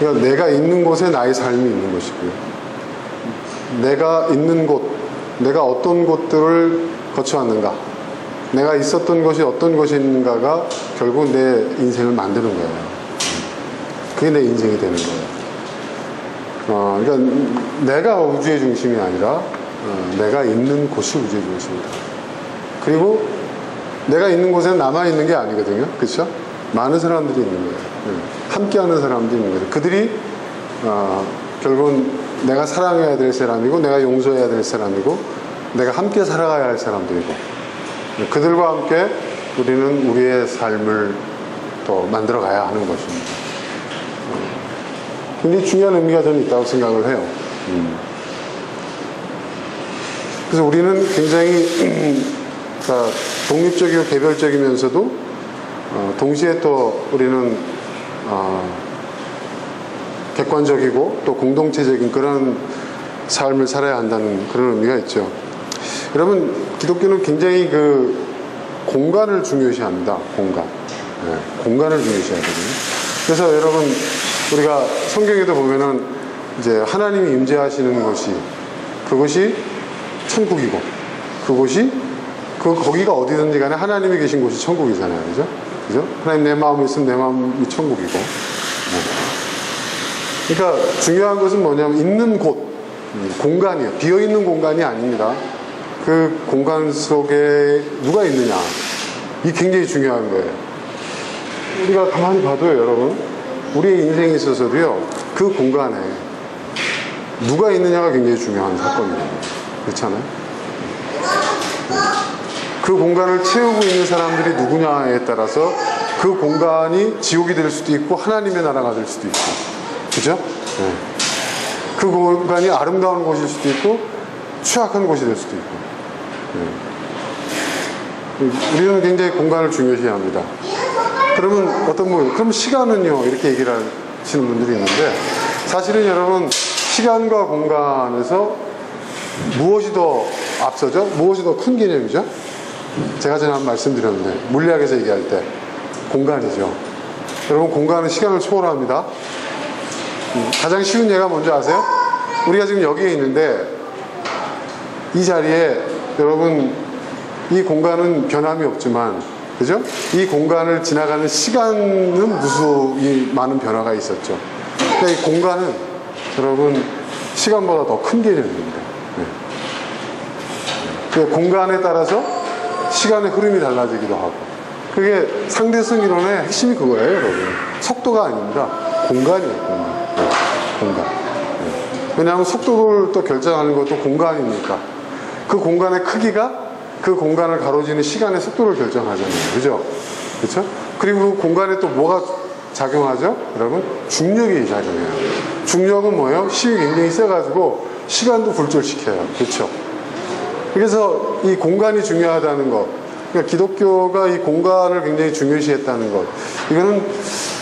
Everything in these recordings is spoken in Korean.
그러니까 내가 있는 곳에 나의 삶이 있는 것이고요. 내가 있는 곳, 내가 어떤 곳들을 거쳐왔는가, 내가 있었던 것이 어떤 것인가가 결국 내 인생을 만드는 거예요. 그게 내 인생이 되는 거예요. 그러니까 내가 우주의 중심이 아니라 내가 있는 곳이 우주의 중심이다. 그리고 내가 있는 곳에 나만 있는 게 아니거든요. 그렇죠? 많은 사람들이 있는 거예요. 함께하는 사람들이 있는 거예요. 그들이 결국은 내가 사랑해야 될 사람이고, 내가 용서해야 될 사람이고, 내가 함께 살아가야 할 사람들이고, 그들과 함께 우리는 우리의 삶을 또 만들어가야 하는 것입니다. 굉장히 중요한 의미가 저는 있다고 생각을 해요. 그래서 우리는 굉장히 독립적이고 개별적이면서도 동시에 또 우리는 객관적이고 또 공동체적인 그런 삶을 살아야 한다는 그런 의미가 있죠. 여러분, 기독교는 굉장히 그 공간을 중요시합니다. 공간을 중요시하거든요. 그래서 여러분, 우리가 성경에도 보면은 이제 하나님이 임재하시는 곳이, 그것이 천국이고, 거기가 어디든지 간에 하나님이 계신 곳이 천국이잖아요. 그죠? 하나님 내 마음에 있으면 내 마음이 천국이고. 그러니까 중요한 것은 뭐냐면 있는 곳, 공간이에요. 비어있는 공간이 아닙니다. 그 공간 속에 누가 있느냐, 이게 굉장히 중요한 거예요. 우리가 가만히 봐도요, 여러분, 우리의 인생에 있어서도요, 그 공간에 누가 있느냐가 굉장히 중요한 사건이에요. 그렇잖아요? 그 공간을 채우고 있는 사람들이 누구냐에 따라서 그 공간이 지옥이 될 수도 있고 하나님의 나라가 될 수도 있고, 그죠? 그 공간이 아름다운 곳일 수도 있고 취약한 곳이 될 수도 있고. 우리는 굉장히 공간을 중요시합니다. 그러면 그럼 시간은요? 이렇게 얘기를 하시는 분들이 있는데, 사실은 여러분, 시간과 공간에서 무엇이 더 앞서죠? 무엇이 더 큰 개념이죠? 제가 전에 한번 말씀드렸는데, 물리학에서 얘기할 때 공간이죠. 여러분, 공간은 시간을 초월합니다. 가장 쉬운 예가 뭔지 아세요? 우리가 지금 여기에 있는데 이 자리에 여러분, 이 공간은 변함이 없지만, 그죠? 이 공간을 지나가는 시간은 무수히 많은 변화가 있었죠. 그러니까 이 공간은 여러분, 시간보다 더 큰 개념입니다. 그러니까 공간에 따라서 시간의 흐름이 달라지기도 하고, 그게 상대성 이론의 핵심이 그거예요, 여러분. 속도가 아닙니다. 공간이에요, 공간. 왜냐하면 속도를 또 결정하는 것도 공간이니까. 그 공간의 크기가 그 공간을 가로지는 시간의 속도를 결정하잖아요. 그죠? 그렇죠? 그리고 그 공간에 또 뭐가 작용하죠? 여러분, 중력이 작용해요. 중력은 뭐예요? 힘이 굉장히 세가지고 시간도 굴절시켜요. 그렇죠? 그래서 이 공간이 중요하다는 것, 그러니까 기독교가 이 공간을 굉장히 중요시했다는 것, 이거는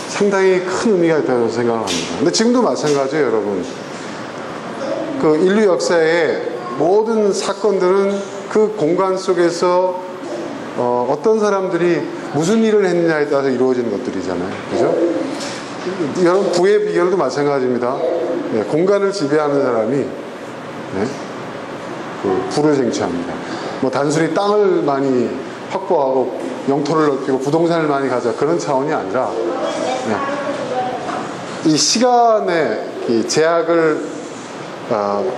상당히 큰 의미가 있다고 생각을 합니다. 근데 지금도 마찬가지예요, 여러분. 그 인류 역사의 모든 사건들은 그 공간 속에서 어떤 사람들이 무슨 일을 했느냐에 따라서 이루어지는 것들이잖아요. 그죠? 여러분, 부의 비결도 마찬가지입니다. 공간을 지배하는 사람이 부를 쟁취합니다. 뭐 단순히 땅을 많이 확보하고 영토를 넓히고 부동산을 많이 가져, 그런 차원이 아니라 이 시간의 이 제약을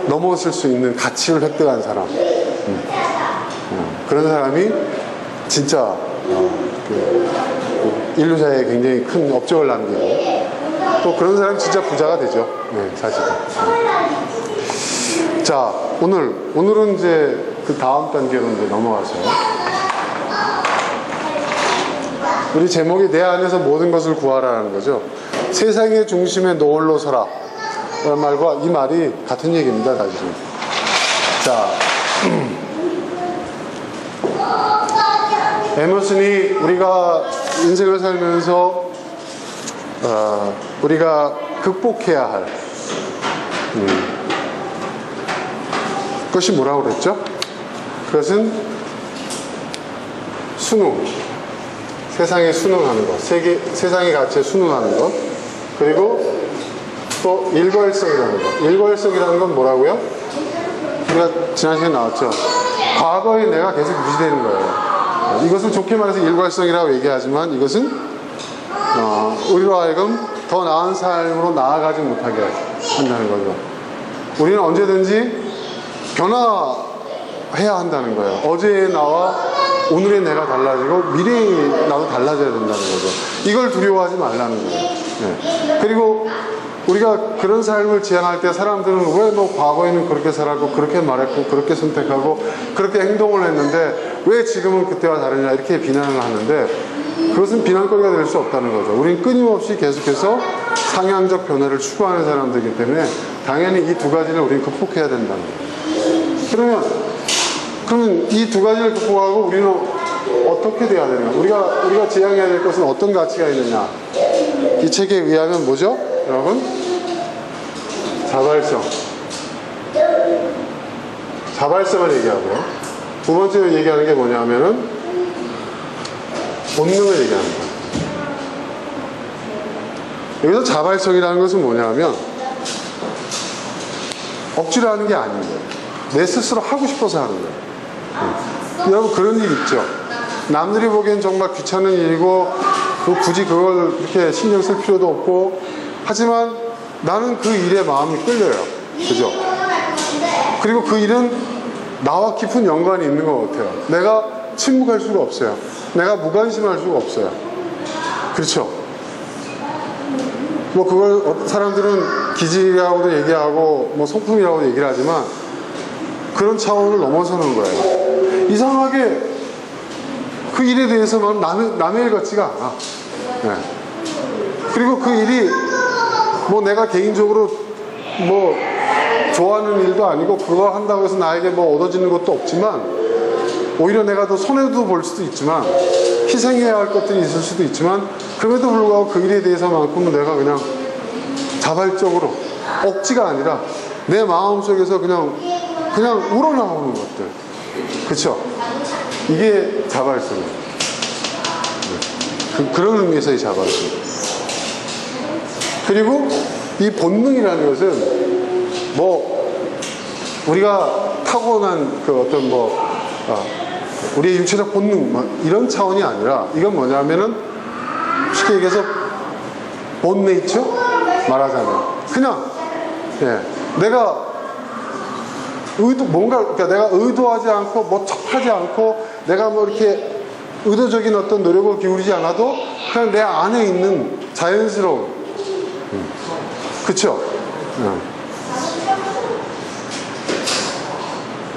넘어설 수 있는 가치를 획득한 사람, 그런 사람이 진짜 인류사에 굉장히 큰 업적을 남기고, 또 그런 사람이 진짜 부자가 되죠. 사실은. 자, 오늘은 이제 그 다음 단계로 이제 넘어가서요. 우리 제목이 내 안에서 모든 것을 구하라는 거죠. 세상의 중심에 너 홀로 서라 라는 말과 이 말이 같은 얘기입니다, 사실은. 자, 에머슨이 우리가 인생을 살면서 우리가 극복해야 할 그것이 뭐라고 그랬죠? 그것은 순응, 세상에 순응하는 것, 세상의 가치에 순응하는 것, 그리고 또 일괄성이라는 거. 일괄성이라는 건 뭐라고요? 우리가 지난 시간에 나왔죠. 과거의 내가 계속 유지되는 거예요. 이것을 좋게 말해서 일괄성이라고 얘기하지만 이것은 우리로 하여금 더 나은 삶으로 나아가지 못하게 한다는 거죠. 우리는 언제든지 변화해야 한다는 거예요. 어제의 나와 오늘의 내가 달라지고 미래의 나도 달라져야 된다는 거죠. 이걸 두려워하지 말라는 거예요. 네. 그리고 우리가 그런 삶을 지향할 때 사람들은 왜 너 과거에는 그렇게 살았고 그렇게 말했고 그렇게 선택하고 그렇게 행동을 했는데 왜 지금은 그때와 다르냐 이렇게 비난을 하는데 그것은 비난거리가 될 수 없다는 거죠. 우리는 끊임없이 계속해서 상향적 변화를 추구하는 사람들이기 때문에 당연히 이 두 가지를 우리는 극복해야 된다는 거예요. 그러면 이 두 가지를 극복하고 우리는 어떻게 돼야 되는가? 우리가 지향해야 될 것은 어떤 가치가 있느냐? 이 책에 의하면 뭐죠? 여러분? 자발성을 얘기하고요. 두 번째로 얘기하는 게 뭐냐면은 본능을 얘기하는 거예요. 여기서 자발성이라는 것은 뭐냐면 억지로 하는 게 아닌 거예요. 내 스스로 하고 싶어서 하는 거예요. 여러분 그런 일 있죠. 남들이 보기엔 정말 귀찮은 일이고 굳이 그걸 이렇게 신경 쓸 필요도 없고 하지만 나는 그 일에 마음이 끌려요. 그죠? 그리고 그 일은 나와 깊은 연관이 있는 것 같아요. 내가 침묵할 수가 없어요. 내가 무관심할 수가 없어요. 그렇죠? 뭐 그걸 사람들은 기질이라고도 얘기하고 뭐 성품이라고도 얘기를 하지만 그런 차원을 넘어서는 거예요. 이상하게 그 일에 대해서만 남의 일 같지가 않아. 네. 그리고 그 일이 뭐 내가 개인적으로 뭐 좋아하는 일도 아니고 그거 한다고 해서 나에게 뭐 얻어지는 것도 없지만 오히려 내가 더 손해도 볼 수도 있지만 희생해야 할 것들이 있을 수도 있지만 그럼에도 불구하고 그 일에 대해서만큼은 내가 그냥 자발적으로 억지가 아니라 내 마음속에서 그냥 우러나오는 것들. 그쵸? 이게 자발성이에요. 그런 의미에서의 자발성. 그리고 이 본능이라는 것은 뭐 우리가 타고난 그 어떤 우리의 육체적 본능 이런 차원이 아니라 이건 뭐냐면은 쉽게 얘기해서 본 네이처 말하자면 그냥 내가 그러니까 내가 의도하지 않고 뭐 척하지 않고 내가 뭐 이렇게 의도적인 어떤 노력을 기울이지 않아도 그냥 내 안에 있는 자연스러운 그쵸?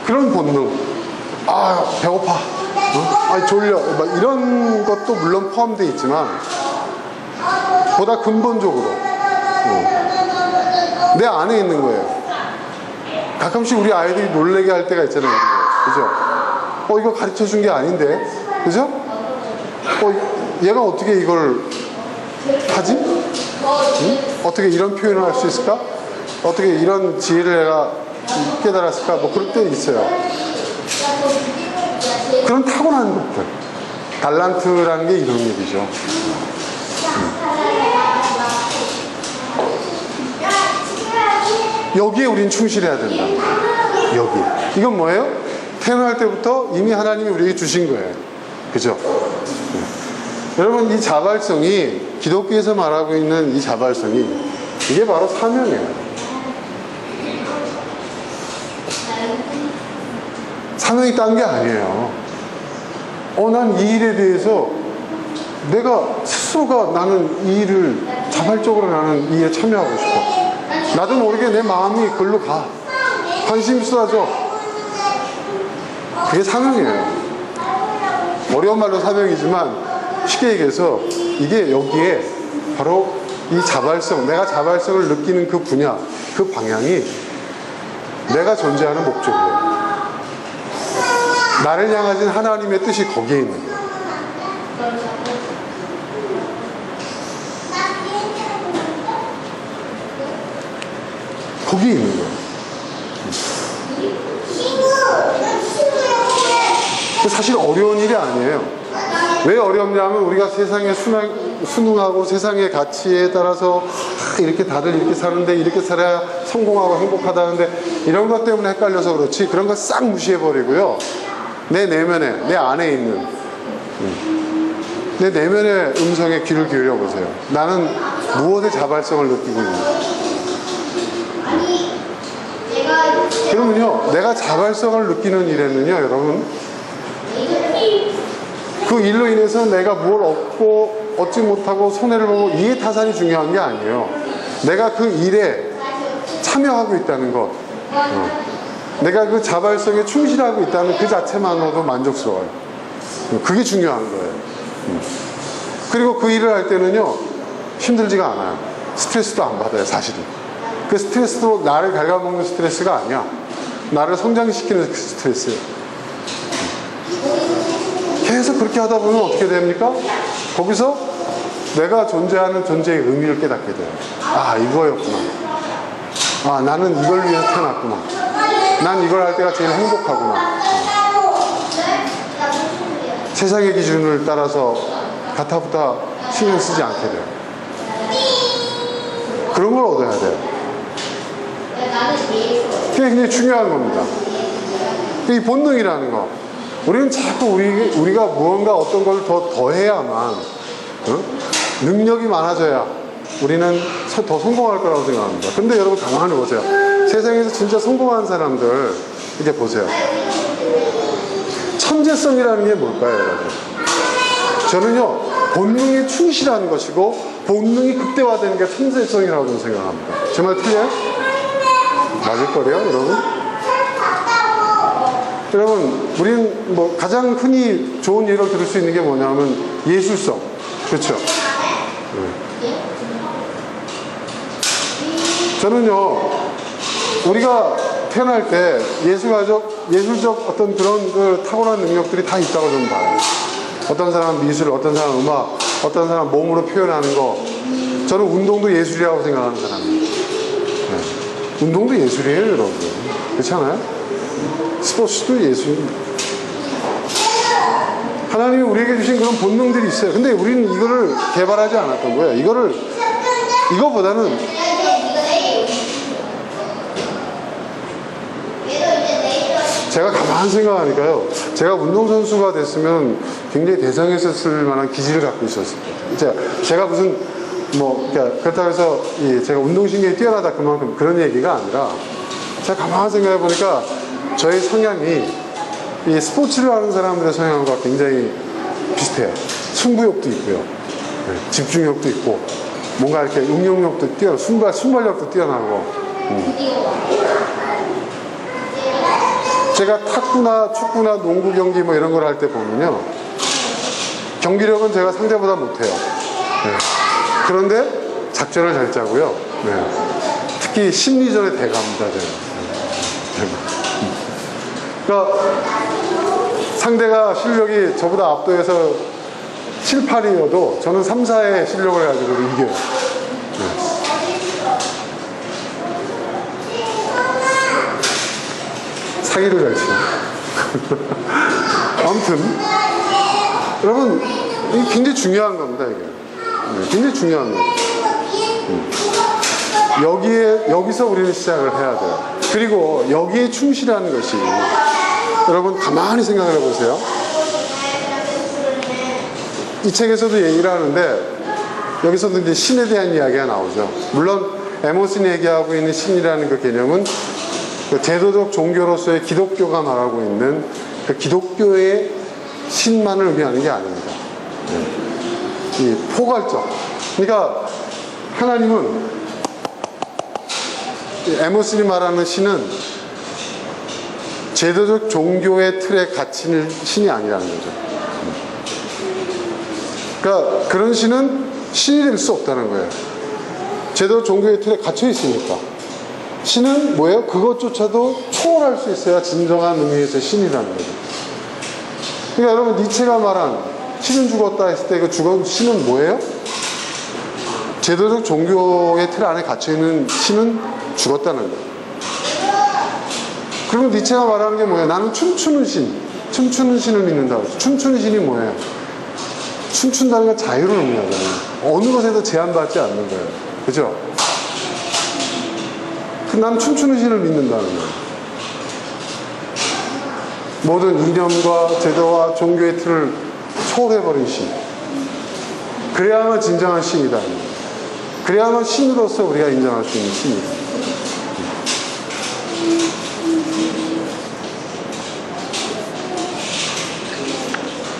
그런 본능. 아 배고파, 아 졸려, 막 이런 것도 물론 포함되어 있지만 보다 근본적으로 내 안에 있는 거예요. 가끔씩 우리 아이들이 놀래게 할 때가 있잖아요. 그죠? 이거 가르쳐 준 게 아닌데, 그죠? 얘가 어떻게 이걸 하지? 응? 어떻게 이런 표현을 할 수 있을까? 어떻게 이런 지혜를 내가 깨달았을까? 뭐 그럴 때 있어요. 그런 타고난 것들. 달란트라는 게 이런 얘기죠. 여기에 우린 충실해야 된다. 여기. 이건 뭐예요? 태어날 때부터 이미 하나님이 우리에게 주신 거예요. 그죠? 여러분, 이 자발성이, 기독교에서 말하고 있는 이 자발성이, 이게 바로 사명이에요. 사명이 딴 게 아니에요. 난 이 일에 대해서 내가 스스로가 나는 이 일을, 자발적으로 나는 이 일에 참여하고 싶어. 나도 모르게 내 마음이 글로 가. 관심이 쏟아져. 그게 사명이에요. 어려운 말로 사명이지만 쉽게 얘기해서 이게 여기에 바로 이 자발성, 내가 자발성을 느끼는 그 분야, 그 방향이 내가 존재하는 목적이에요. 나를 향하신 하나님의 뜻이 거기에 있는 거예요. 거기에 있는 거예요. 사실 어려운 일이 아니에요. 왜 어렵냐면 우리가 세상에 순응하고 세상의 가치에 따라서 이렇게 다들 이렇게 사는데 이렇게 살아야 성공하고 행복하다는데 이런 것 때문에 헷갈려서 그렇지 그런 거 싹 무시해버리고요. 내 내면에, 내 안에 있는 내 내면의 음성에 귀를 기울여 보세요. 나는 무엇의 자발성을 느끼고 있는가. 그러면요, 내가 자발성을 느끼는 일에는요, 여러분, 그 일로 인해서 내가 뭘 얻지 못하고 손해를 보고 이해 타산이 중요한 게 아니에요. 내가 그 일에 참여하고 있다는 것, 내가 그 자발성에 충실하고 있다는 그 자체만으로도 만족스러워요. 그게 중요한 거예요. 그리고 그 일을 할 때는요, 힘들지가 않아요. 스트레스도 안 받아요, 사실은. 그 스트레스도 나를 갉아먹는 스트레스가 아니야. 나를 성장시키는 스트레스예요. 계속 그렇게 하다 보면 어떻게 됩니까? 거기서 내가 존재하는 존재의 의미를 깨닫게 돼요. 아, 이거였구나. 아, 나는 이걸 위해서 태어났구나. 난 이걸 할 때가 제일 행복하구나. 세상의 기준을 따라서 가타부타 신경 쓰지 않게 돼요. 그런 걸 얻어야 돼요. 그게 굉장히 중요한 겁니다. 이 본능이라는 거. 우리는 자꾸 우리가 무언가 어떤 걸 더해야만, 능력이 많아져야 우리는 더 성공할 거라고 생각합니다. 근데 여러분 가만히 보세요. 세상에서 진짜 성공한 사람들, 이제 보세요. 천재성이라는 게 뭘까요, 여러분? 저는요, 본능에 충실한 것이고, 본능이 극대화되는 게 천재성이라고 저는 생각합니다. 제 말 틀려요? 맞을거래요, 여러분? 여러분, 우리는 뭐 가장 흔히 좋은 예를 들을 수 있는 게 뭐냐면 예술성. 그렇죠? 저는요, 우리가 태어날 때 예술적 어떤 그런 그 타고난 능력들이 다 있다고 저는 봐요. 어떤 사람은 미술, 어떤 사람은 음악, 어떤 사람은 몸으로 표현하는 거. 저는 운동도 예술이라고 생각하는 사람이에요. 운동도 예술이에요, 여러분. 그렇지 않아요? 스포츠도 예술입니다. 하나님이 우리에게 주신 그런 본능들이 있어요. 근데 우리는 이거를 개발하지 않았던 거예요. 이거보다는 제가 가만히 생각하니까요. 제가 운동선수가 됐으면 굉장히 대성했었을 만한 기질을 갖고 있었을 거예요. 제가 무슨 그렇다고 해서 제가 운동신경이 뛰어나다 그만큼 그런 얘기가 아니라 제가 가만히 생각해 보니까 저의 성향이 이 스포츠를 하는 사람들의 성향과 굉장히 비슷해요. 승부욕도 있고요. 집중력도 있고 뭔가 이렇게 응용력도 순발력도 뛰어나고 제가 탁구나 축구나 농구 경기 뭐 이런 걸 할 때 보면요. 경기력은 제가 상대보다 못해요. 그런데 작전을 잘 짜고요. 특히 심리전에 대가합니다. 그러니까 상대가 실력이 저보다 압도해서 7, 8이어도 저는 3, 4의 실력을 가지고 이겨요. 사기를 잘 치요. 아무튼 여러분 이게 굉장히 중요한 겁니다. 이게 굉장히 중요한 겁니다. 여기서 우리는 시작을 해야 돼요. 그리고 여기에 충실하는 것이 여러분 가만히 생각을 해보세요. 이 책에서도 얘기를 하는데 여기서도 이제 신에 대한 이야기가 나오죠. 물론 에머슨이 얘기하고 있는 신이라는 그 개념은 그 제도적 종교로서의 기독교가 말하고 있는 그 기독교의 신만을 의미하는 게 아닙니다. 이 포괄적. 그러니까 하나님은 에머슨이 말하는 신은 제도적 종교의 틀에 갇힌 신이 아니라는 거죠. 그러니까 그런 신은 신이 될 수 없다는 거예요. 제도적 종교의 틀에 갇혀 있으니까. 신은 뭐예요? 그것조차도 초월할 수 있어야 진정한 의미에서 신이라는 거죠. 그러니까 여러분 니체가 말한 신은 죽었다 했을 때 그 죽은 신은 뭐예요? 제도적 종교의 틀 안에 갇혀있는 신은 죽었다는 거예요. 그리고 니체가 말하는 게 뭐예요? 나는 춤추는 신을 믿는다고 했어요. 춤추는 신이 뭐예요? 춤춘다는 건 자유를 의미하잖아요. 어느 것에도 제한받지 않는 거예요. 그죠? 난 춤추는 신을 믿는다는 거예요. 모든 이념과 제도와 종교의 틀을 초월해버린 신. 그래야만 진정한 신이다. 그래야만 신으로서 우리가 인정할 수 있는 신이다.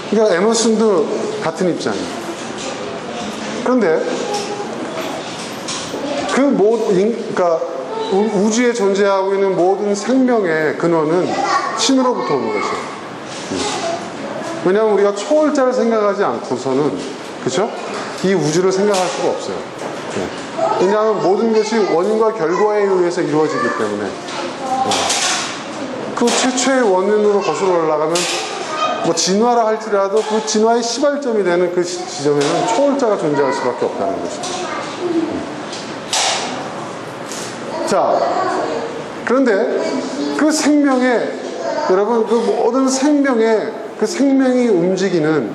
그러니까 에머슨도 같은 입장이에요. 그런데 그러니까 우주에 존재하고 있는 모든 생명의 근원은 신으로부터 오는 것이에요. 왜냐하면 우리가 초월자를 생각하지 않고서는, 그렇죠? 이 우주를 생각할 수가 없어요. 왜냐하면 모든 것이 원인과 결과에 의해서 이루어지기 때문에 그 최초의 원인으로 거슬러 올라가면 뭐 진화라 할지라도 그 진화의 시발점이 되는 그 지점에는 초월자가 존재할 수밖에 없다는 것이죠. 자, 그런데 그 생명의, 여러분, 그 모든 생명의, 그 생명이 움직이는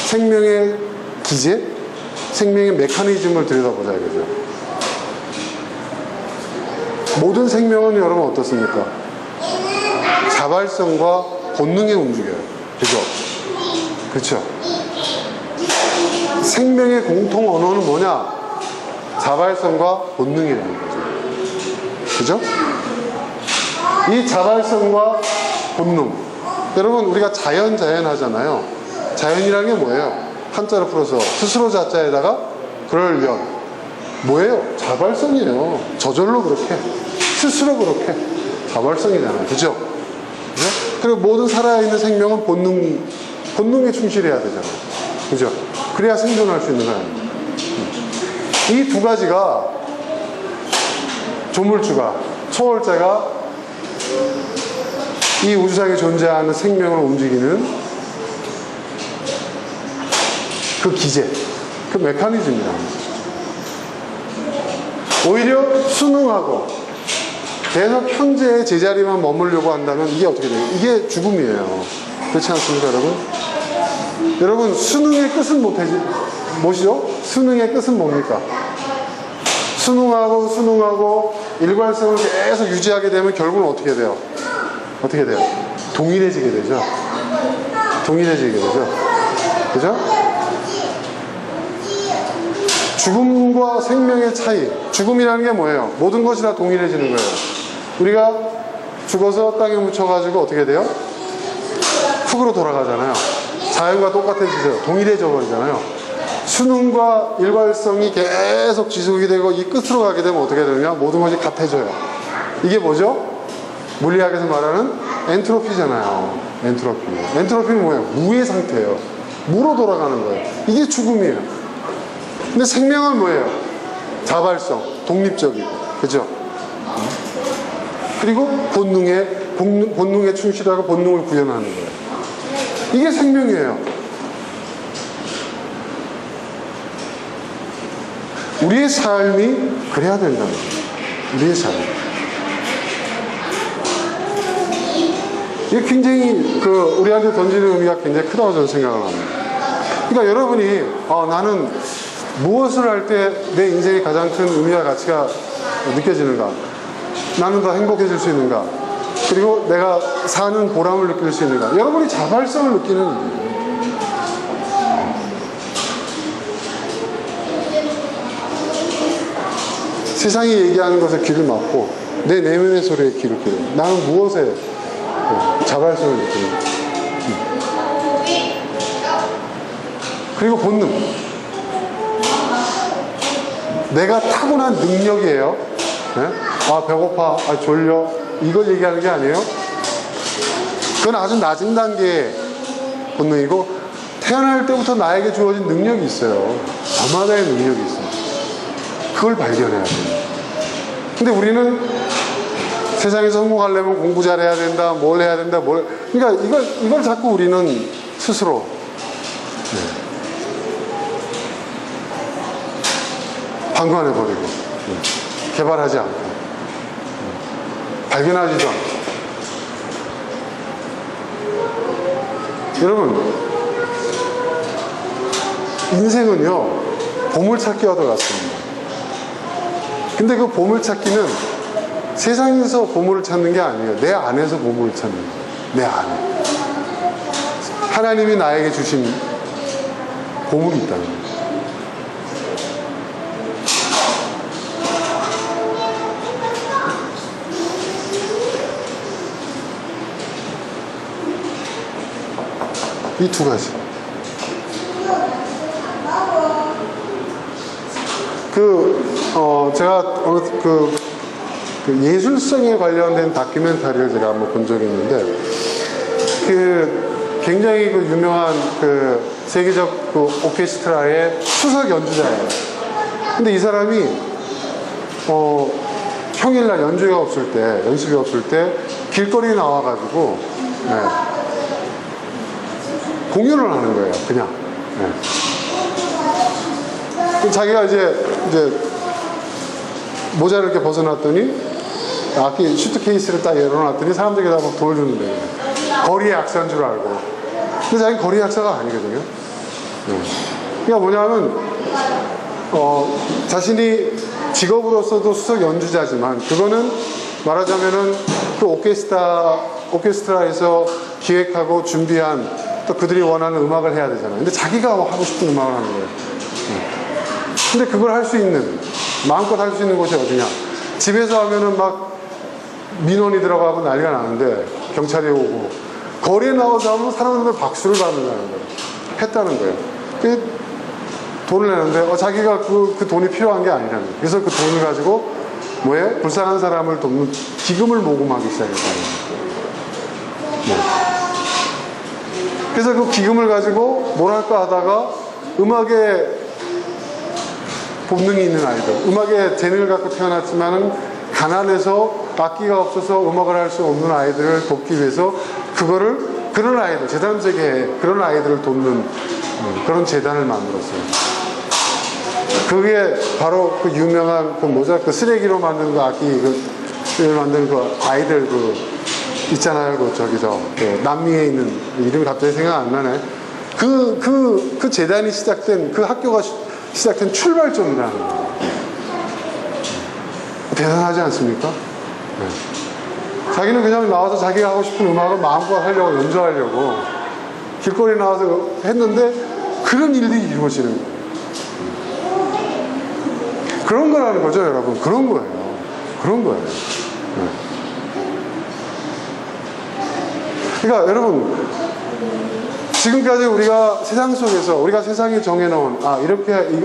생명의 기제, 생명의 메커니즘을 들여다보자 이거죠. 모든 생명은 여러분 어떻습니까? 자발성과 본능에 움직여요. 그죠? 그렇죠? 생명의 공통 언어는 뭐냐? 자발성과 본능이라는 거죠. 그죠? 이 자발성과 본능. 여러분, 우리가 자연 하잖아요. 자연이라는 게 뭐예요? 한자로 풀어서 스스로 자자에다가 그럴 연. 뭐예요? 자발성이에요. 저절로 그렇게. 스스로 그렇게. 자발성이잖아요. 그죠? 네? 그리고 모든 살아있는 생명은 본능에 충실해야 되잖아요. 그죠? 그래야 생존할 수 있는 거예요. 이 두 가지가 조물주가, 초월자가 이 우주상에 존재하는 생명을 움직이는 그 기제, 그 메커니즘이라는 거죠. 오히려 순응하고 계속 현재의 제자리만 머물려고 한다면 이게 어떻게 돼요? 이게 죽음이에요. 그렇지 않습니까, 여러분? 여러분, 순응의 끝은 뭐시죠? 순응의 끝은 뭡니까? 순응하고 일관성을 계속 유지하게 되면 결국은 어떻게 돼요? 어떻게 돼요? 동일해지게 되죠. 동일해지게 되죠. 그죠? 죽음과 생명의 차이. 죽음이라는 게 뭐예요? 모든 것이 다 동일해지는 거예요. 우리가 죽어서 땅에 묻혀가지고 어떻게 돼요? 흙으로 돌아가잖아요. 자연과 똑같아지죠. 동일해져 버리잖아요. 순응과 일괄성이 계속 지속이 되고 이 끝으로 가게 되면 어떻게 되느냐? 모든 것이 같아져요. 이게 뭐죠? 물리학에서 말하는 엔트로피잖아요. 엔트로피. 엔트로피는 뭐예요? 무의 상태예요. 무로 돌아가는 거예요. 이게 죽음이에요. 근데 생명은 뭐예요? 자발성, 독립적이고, 그죠? 그리고 본능에 충실하고 본능을 구현하는 거예요. 이게 생명이에요. 우리의 삶이 그래야 된다는 거예요. 우리의 삶. 이게 굉장히 우리한테 던지는 의미가 굉장히 크다고 저는 생각을 합니다. 그러니까 여러분이 나는 무엇을 할 때 내 인생의 가장 큰 의미와 가치가 느껴지는가? 나는 더 행복해질 수 있는가? 그리고 내가 사는 보람을 느낄 수 있는가? 여러분이 자발성을 느끼는 거예요. 세상이 얘기하는 것에 귀를 막고 내 내면의 소리에 귀를 기울여. 나는 무엇에 자발성을 느끼는가? 그리고 본능. 내가 타고난 능력이에요. 네? 배고파, 졸려, 이걸 얘기하는 게 아니에요. 그건 아주 낮은 단계의 본능이고, 태어날 때부터 나에게 주어진 능력이 있어요. 저마다의 능력이 있어요. 그걸 발견해야 돼요. 근데 우리는 세상에서 성공하려면 공부 잘해야 된다, 뭘 해야 된다, 그러니까 이걸 자꾸 우리는 스스로 방관해버리고, 개발하지 않고, 발견하지도 않고. 여러분, 인생은요, 보물찾기와 같습니다. 근데 그 보물찾기는 세상에서 보물을 찾는 게 아니에요. 내 안에서 보물을 찾는 거예요. 내 안에. 하나님이 나에게 주신 보물이 있다는 거예요. 이 두 가지. 제가 그 예술성에 관련된 다큐멘터리를 제가 한번 본 적이 있는데, 굉장히 유명한 세계적 오케스트라의 수석 연주자예요. 근데 이 사람이, 평일날 연주가 없을 때, 연습이 없을 때, 길거리에 나와가지고, 네, 공연을 하는 거예요, 그냥. 네. 자기가 이제 모자를 이렇게 벗어놨더니 악기 슈트케이스를 딱 열어놨더니 사람들에게 다 막 돈을 주는데, 거리의 악사인 줄 알고. 근데 자기는 거리의 악사가 아니거든요. 그러니까 뭐냐면 자신이 직업으로서도 수석 연주자지만, 그거는 말하자면은 그 오케스트라에서 기획하고 준비한 또 그들이 원하는 음악을 해야 되잖아요. 근데 자기가 하고 싶은 음악을 하는 거예요. 근데 그걸 할 수 있는, 마음껏 할 수 있는 곳이 어디냐? 집에서 하면은 막 민원이 들어가고 난리가 나는데, 경찰이 오고, 거리에 나와서 하면 사람들 박수를 받는다는 거예요. 했다는 거예요. 돈을 내는데, 자기가 그 돈이 필요한 게 아니라는 거예요. 그래서 그 돈을 가지고, 불쌍한 사람을 돕는 기금을 모금하기 시작했다는 거예요. 그래서 그 기금을 가지고 뭘 할까 하다가, 음악에 본능이 있는 아이들, 음악에 재능을 갖고 태어났지만은 가난해서 악기가 없어서 음악을 할 수 없는 아이들을 돕기 위해서 그런 아이들, 재단 세계에 그런 아이들을 돕는 그런 재단을 만들었어요. 그게 바로 그 유명한 쓰레기로 만든 그 악기를 만든 그 아이들 있잖아요. 남미에 있는, 이름이 갑자기 생각 안 나네. 그 재단이 시작된, 그 학교가 시작된 출발점이라는 거예요. 대단하지 않습니까? 네. 자기는 그냥 나와서 자기가 하고 싶은 음악을 마음껏 하려고, 연주하려고 길거리에 나와서 했는데, 그런 일들이 이루어지는 거예요. 그런 거라는 거죠, 여러분. 그런 거예요. 그런 거예요. 네. 그러니까 여러분, 지금까지 우리가 세상 속에서, 우리가 세상이 정해놓은,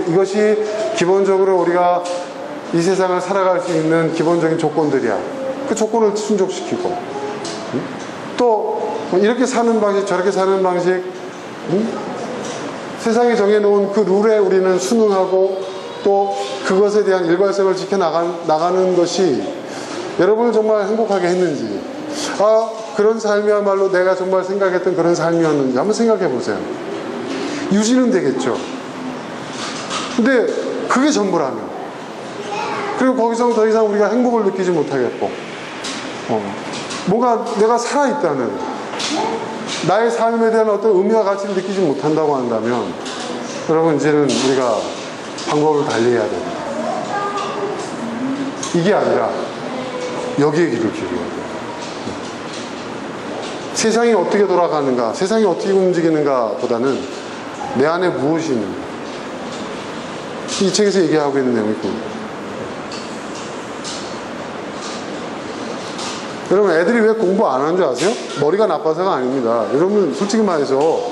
이것이 기본적으로 우리가 이 세상을 살아갈 수 있는 기본적인 조건들이야. 그 조건을 충족시키고, 또 이렇게 사는 방식, 저렇게 사는 방식, 세상이 정해놓은 그 룰에 우리는 순응하고, 또 그것에 대한 일관성을 지켜나가는 것이 여러분을 정말 행복하게 했는지, 그런 삶이야말로 내가 정말 생각했던 그런 삶이었는지 한번 생각해 보세요. 유지는 되겠죠. 근데 그게 전부라면, 그리고 거기서 더 이상 우리가 행복을 느끼지 못하겠고, 뭔가 내가 살아있다는, 나의 삶에 대한 어떤 의미와 가치를 느끼지 못한다고 한다면, 여러분, 이제는 우리가 방법을 달리해야 됩니다. 이게 아니라 여기에 길을 기울여야 돼요. 세상이 어떻게 돌아가는가, 세상이 어떻게 움직이는가 보다는 내 안에 무엇이 있는가. 이 책에서 얘기하고 있는 내용이 그겁니다. 여러분, 애들이 왜 공부 안 하는 줄 아세요? 머리가 나빠서가 아닙니다. 여러분, 솔직히 말해서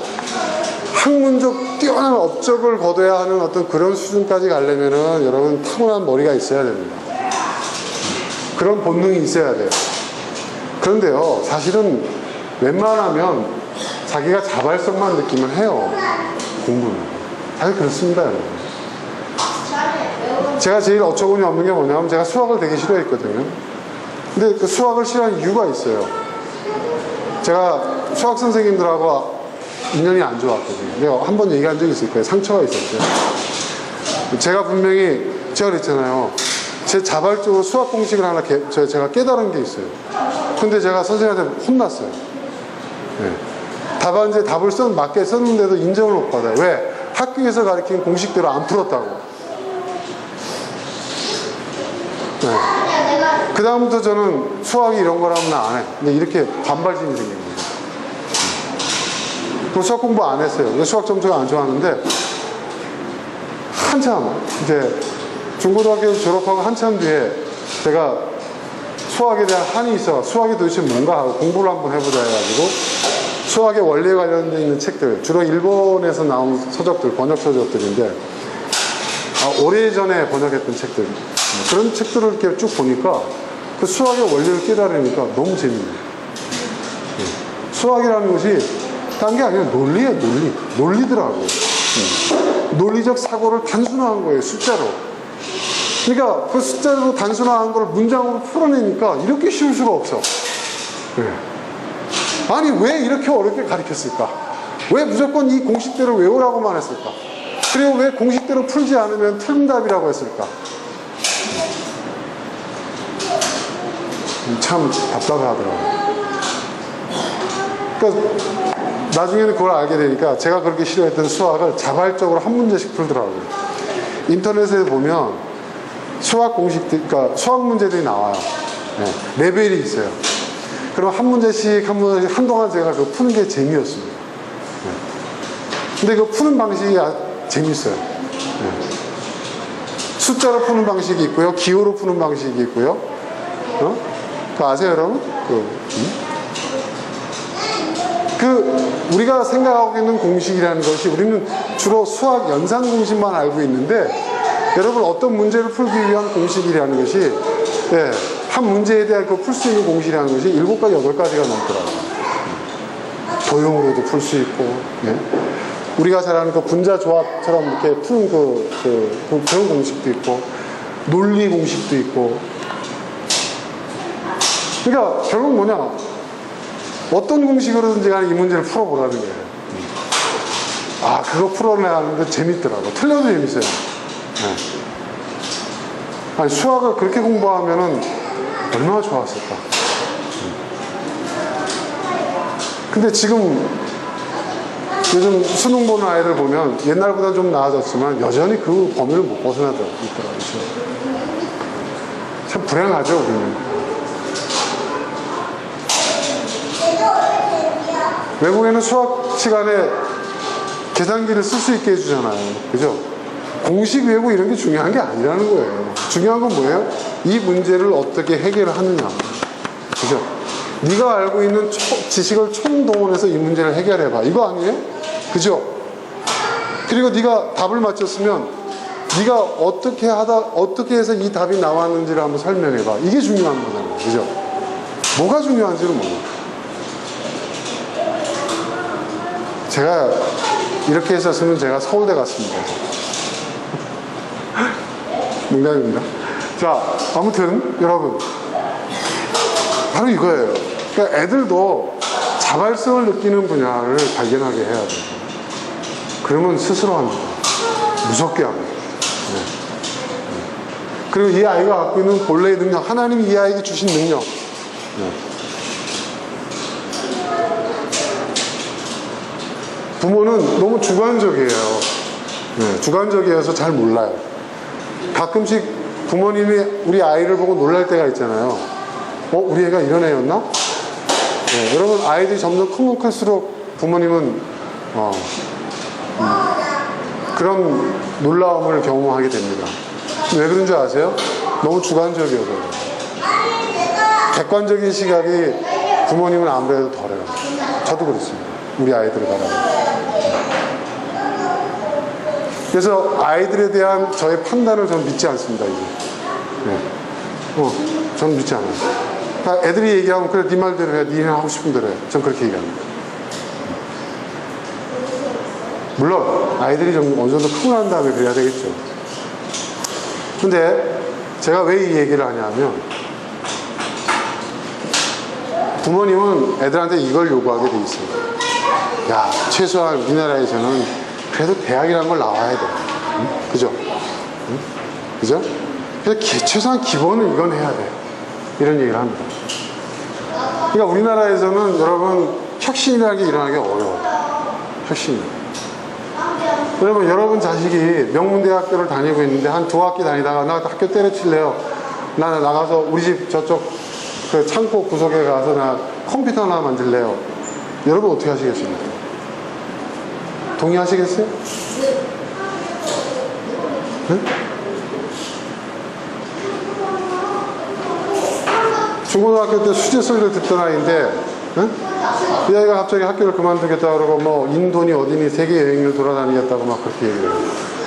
학문적 뛰어난 업적을 거둬야 하는 어떤 그런 수준까지 가려면은 여러분 타고난 머리가 있어야 됩니다. 그런 본능이 있어야 돼요. 그런데요, 사실은 웬만하면 자기가 자발성만 느끼면 해요. 공부는. 사실 그렇습니다, 여러분. 제가 제일 어처구니 없는 게 뭐냐면, 제가 수학을 되게 싫어했거든요. 근데 그 수학을 싫어하는 이유가 있어요. 제가 수학 선생님들하고 인연이 안 좋았거든요. 내가 한 번 얘기한 적이 있을 거예요. 상처가 있었어요. 제가 분명히, 제가 그랬잖아요. 제 자발적으로 수학 공식을 하나 제가 깨달은 게 있어요. 근데 제가 선생님한테 혼났어요. 네. 답안지에 답을 맞게 썼는데도 인정을 못 받아요. 왜? 학교에서 가르친 공식대로 안 풀었다고. 네. 그 다음부터 저는 수학이 이런 거라면 나 안 해. 근데 이렇게 반발심이 생긴 거예요. 수학 공부 안 했어요. 수학 점수가 안 좋았는데, 한참, 이제 중고등학교 졸업하고 한참 뒤에 제가 수학에 대한 한이 있어. 수학이 도대체 뭔가 하고 공부를 한번 해보자 해가지고, 수학의 원리에 관련되어 있는 책들, 주로 일본에서 나온 서적들, 번역 서적들인데, 오래전에 번역했던 책들, 그런 책들을 이렇게 쭉 보니까 그 수학의 원리를 깨달으니까 너무 재밌네요. 수학이라는 것이 딴 게 아니라 논리예요, 논리더라고요. 논리적 사고를 단순화한 거예요, 숫자로. 그러니까 그 숫자로 단순화한 걸 문장으로 풀어내니까 이렇게 쉬울 수가 없어. 아니, 왜 이렇게 어렵게 가르쳤을까? 왜 무조건 이 공식대로 외우라고만 했을까? 그리고 왜 공식대로 풀지 않으면 틀림답이라고 했을까? 참 답답하더라고요. 그러니까 나중에는 그걸 알게 되니까 제가 그렇게 싫어했던 수학을 자발적으로 한 문제씩 풀더라고요. 인터넷에 보면 수학 공식들, 그러니까 수학 문제들이 나와요. 네, 레벨이 있어요. 그럼 한 문제씩 한동안 제가 그거 푸는 게 재미였습니다. 네. 근데 그 푸는 방식이 재밌어요. 네. 숫자로 푸는 방식이 있고요, 기호로 푸는 방식이 있고요. 그거 아세요, 여러분? 우리가 생각하고 있는 공식이라는 것이 우리는 주로 수학 연산 공식만 알고 있는데, 여러분 어떤 문제를 풀기 위한 공식이라는 것이, 한 문제에 대한 그 풀 수 있는 공식이라는 것이 7가지, 8가지가 넘더라고요. 도형으로도 풀 수 있고, 우리가 잘 아는 그 분자 조합처럼 이렇게 푸는 그런 공식도 있고, 논리 공식도 있고. 그러니까 결국 뭐냐? 어떤 공식으로든지 간에 이 문제를 풀어보라는 거예요. 그거 풀어내는데 재밌더라고. 틀려도 재밌어요. 아니, 수학을 그렇게 공부하면은 얼마나 좋았을까. 근데 지금 요즘 수능 보는 아이들 보면 옛날보다 좀 나아졌지만 여전히 그 범위를 못 벗어나더라고요. 참 불행하죠, 우리는. 외국에는 수학 시간에 계산기를 쓸 수 있게 해주잖아요. 그죠? 공식 외우고 이런 게 중요한 게 아니라는 거예요. 중요한 건 뭐예요? 이 문제를 어떻게 해결하느냐. 그죠? 네가 알고 있는 지식을 총동원해서 이 문제를 해결해봐. 이거 아니에요? 그죠? 그리고 네가 답을 맞췄으면 네가 어떻게 해서 이 답이 나왔는지를 한번 설명해봐. 이게 중요한 거잖아요. 그죠? 뭐가 중요한지는 몰라요. 제가 이렇게 했었으면 제가 서울대 갔습니다. 농담입니다. 자, 아무튼 여러분, 바로 이거예요. 그러니까 애들도 자발성을 느끼는 분야를 발견하게 해야 돼요. 그러면 스스로 합니다. 무섭게 합니다. 그리고 이 아이가 갖고 있는 본래의 능력, 하나님이 이 아이에게 주신 능력, 부모는 너무 주관적이에요. 주관적이어서 잘 몰라요. 가끔씩 부모님이 우리 아이를 보고 놀랄 때가 있잖아요. 우리 애가 이런 애였나? 여러분, 아이들이 점점 크면 클수록 부모님은 그런 놀라움을 경험하게 됩니다. 왜 그런 줄 아세요? 너무 주관적이어서. 객관적인 시각이 부모님은 아무래도 덜해요. 저도 그렇습니다. 우리 아이들을 바라보고. 그래서 아이들에 대한 저의 판단을 저는 믿지 않습니다, 이제. 저는 믿지 않아요. 그러니까 애들이 얘기하면, 그래, 네 말대로 해. 니네 하고 싶은 대로 해. 저는 그렇게 얘기합니다. 물론, 아이들이 좀 어느 정도 크고 난 다음에 그래야 되겠죠. 근데, 제가 왜 이 얘기를 하냐면, 부모님은 애들한테 이걸 요구하게 돼 있어요. 야, 최소한 우리나라에서는 그래도 대학이라는 걸 나와야 돼. 그죠? 그죠? 그래서 최소한 기본은 이건 해야 돼. 이런 얘기를 합니다. 그러니까 우리나라에서는 여러분, 혁신이라는 게 일어나기 어려워요. 혁신이. 여러분 자식이 명문대학교를 다니고 있는데 한 2학기 다니다가 나 학교 때려칠래요. 나는 나가서 우리 집 저쪽 그 창고 구석에 가서 나 컴퓨터 하나 만들래요. 여러분 어떻게 하시겠습니까? 동의하시겠어요? 네? 중고등학교 때 수제 소리를 듣던 아이인데, 네? 이 아이가 갑자기 학교를 그만두겠다 그러고 뭐 인도니 어디니 세계 여행을 돌아다니겠다고 막 그렇게 얘기를 해요.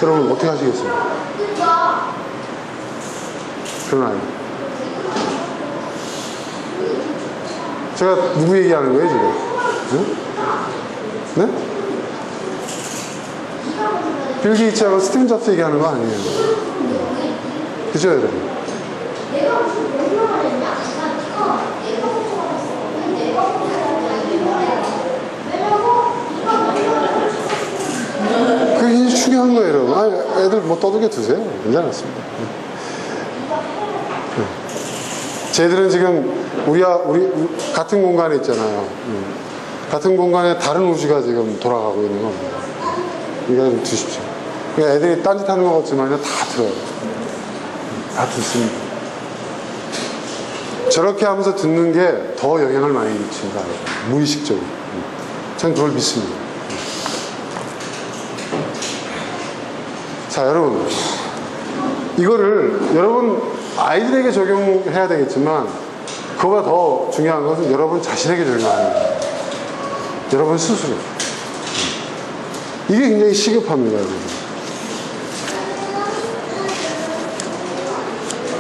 여러분 어떻게 하시겠습니까? 그런 아이. 제가 누구 얘기하는 거예요 지금? 네? 네? 빌 게이츠하고 스티븐 잡스 얘기하는 거 아니에요. 그죠 여러분? 그게 중요한 거예요 여러분. 아니, 애들 뭐 떠들게 두세요. 괜찮았습니다. 쟤들은 지금 우리 같은 공간에 있잖아요. 같은 공간에 다른 우주가 지금 돌아가고 있는 겁니다. 이거 좀 두십시오. 그러니까 애들이 딴짓하는 것 같지만 다 들어요. 다 듣습니다. 저렇게 하면서 듣는 게 더 영향을 많이 미친다. 무의식적으로. 전 그걸 믿습니다. 자, 여러분. 이거를 여러분 아이들에게 적용해야 되겠지만 그거보다 더 중요한 것은 여러분 자신에게 적용하는 거예요. 여러분 스스로. 이게 굉장히 시급합니다. 여러분.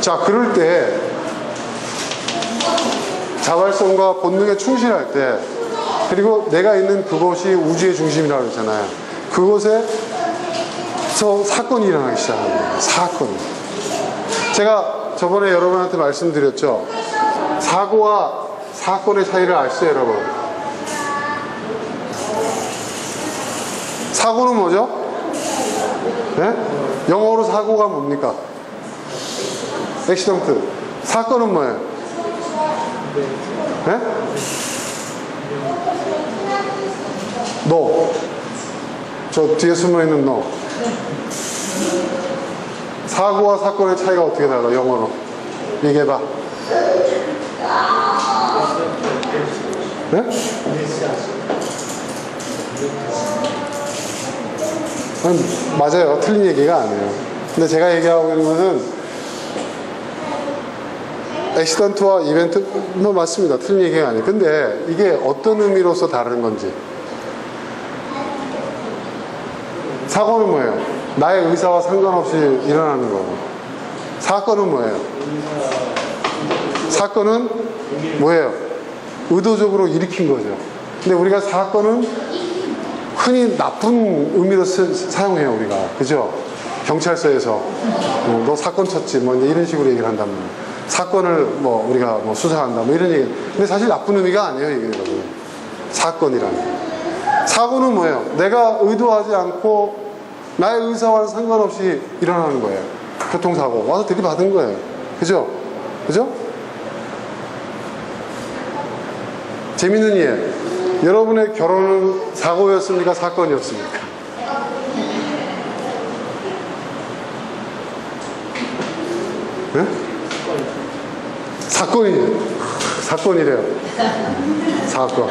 자, 그럴 때 자발성과 본능에 충실할 때 그리고 내가 있는 그곳이 우주의 중심이라고 그랬잖아요. 그곳에서 사건이 일어나기 시작합니다. 사건이. 제가 저번에 여러분한테 말씀드렸죠. 사고와 사건의 차이를 아시죠 여러분? 사고는 뭐죠? 네? 영어로 사고가 뭡니까? 액시던트. 사건은 뭐예요? 네? 너. 저 뒤에 숨어있는 너. 사고와 사건의 차이가 어떻게 달라? 영어로 얘기해봐. 네? 맞아요. 틀린 얘기가 아니에요. 근데 제가 얘기하고 있는 것은 액시던트와 이벤트 뭐 맞습니다. 틀린 얘기가 아니에요. 근데 이게 어떤 의미로서 다른 건지. 사고는 뭐예요? 나의 의사와 상관없이 일어나는 거고. 사건은 뭐예요? 사건은 뭐예요? 의도적으로 일으킨 거죠. 근데 우리가 사건은 흔히 나쁜 의미로 사용해요, 우리가. 그죠? 경찰서에서 너 사건 쳤지 뭐 이런 식으로 얘기를 한다면 사건을 뭐 우리가 뭐 수사한다 뭐 이런 얘기. 근데 사실 나쁜 의미가 아니에요, 이게. 사건이라는 게. 사고는 뭐예요? 내가 의도하지 않고 나의 의사와는 상관없이 일어나는 거예요. 교통사고 와서 들이받은 거예요. 그죠? 그죠? 재밌는 예. 여러분의 결혼은 사고였습니까? 사건이었습니까? 네? 사건이에요. 사건이래요. 사건.